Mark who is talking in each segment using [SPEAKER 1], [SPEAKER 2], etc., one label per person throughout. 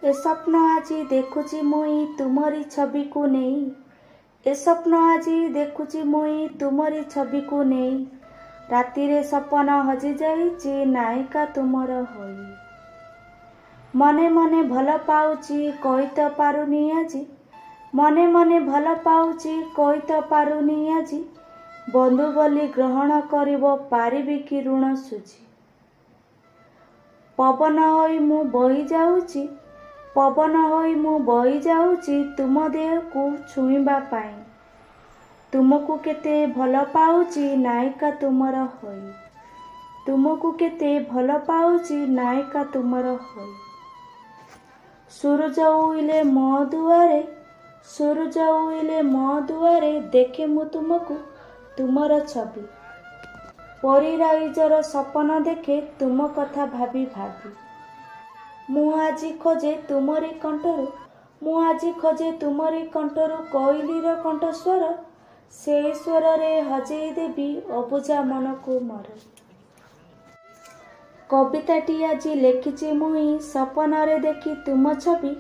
[SPEAKER 1] ए स्वप्न आजी देखुची मुई तुमरी छवि को नहीं। ए स्वप्न आजी देखुची मुई तुमरी छवि को नहीं। राति रे सपन हजि जाइछि नायिका तुमर होई। मने मने भल पाउछि कहि त पारुनी आजी। मने मने भल पाउछि कहि त पारुनी आजी। बंधु बोली ग्रहण करिबो पारिबि कि ऋण सुझी। पवन होई मु बही जाउछि। पवन होई मु बही जाउछि तुम देह को छुईबा पाई। तुमको केते भल पाउछि नायिका तुमर होई। तुमको केते भल पाउछि नायिका तुमर होई। सूरज उइले मो दुआरे। सूरज उइले मो दुआरे देखे मु तुमको तुमर छवि। परिराइजर सपन देखे तुम कथा भाबी भाबी। मु आजी खोजे तुमरी कंठरू। मु आजी खोजे तुमरी कंठरू कोइलीर कंठस्वर। से स्वर रे हजेई देबी अबुझा मन को मोर। कविताटी आजी लेखिछि मुई सपन रे देखी तुम छवि।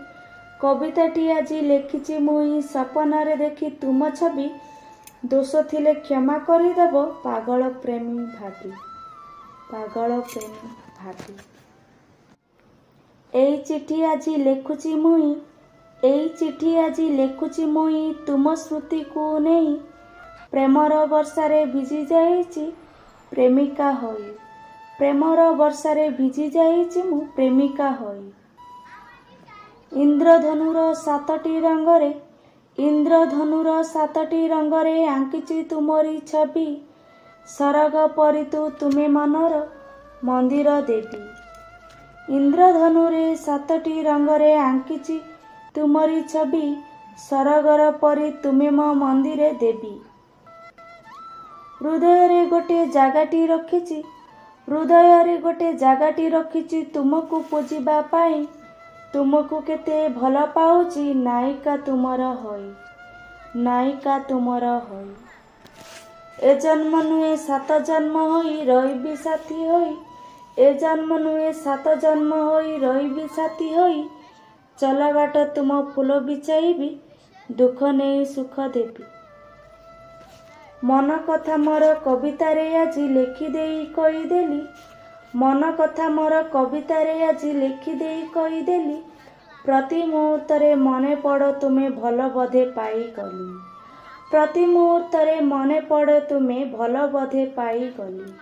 [SPEAKER 1] कविताटी आजी लेखिछि मुई सपन रे देखी तुम छवि। दोष थिले क्षमा करि देबो पागल प्रेमी भाबी। पागल प्रेमी भाबी। एई चिठी आजी लेखुछि मुई। एई चिठी आजी लेखुछि मुई तुम स्मृति को नहीं। प्रेमर वर्षारे भिजी जाइछि प्रेमिका होई। प्रेमर वर्षारे भिजी जाइछि मु प्रेमिका होई। इंद्रधनुर सातटी रंगरे। इंद्रधनुर सातटी रंगरे आंकिछि तुमरी छवि। सरग परितु तुमे मनर मंदिर देवी। इंद्रधनुरे सातटी रंगरे आंकिछि तुमरी छवि। सरगर परि तुमे मो मंदिरे देवी। हृदय रे गोटे जागाटी रखिछि। हृदय रे गोटे जागाटी रखिछि तुमको पूजिबा पाई। तुमको केते भल पाउछि नायिका तुमर होई। नायिका तुमर होई। ए जन्म नुहे सात जन्म होई रहिबी साथी होई। ए जन्म नुहे सात जन्म होई रहिबी साथी होई। चला बाट तुम फूल बिछाइबी दुख नहीं सुख देबी। मन कथा मोर कविता रे आजी लेखि देई कहि देली। मन कथा मोर कविता रे आजी लेखि देई कहि देली। प्रति मुहूर्त रे मने पड़ तुमे भल बधे पाई गली। प्रति मुहूर्त रे मने पड़ तुमे भल बधे पाई गली।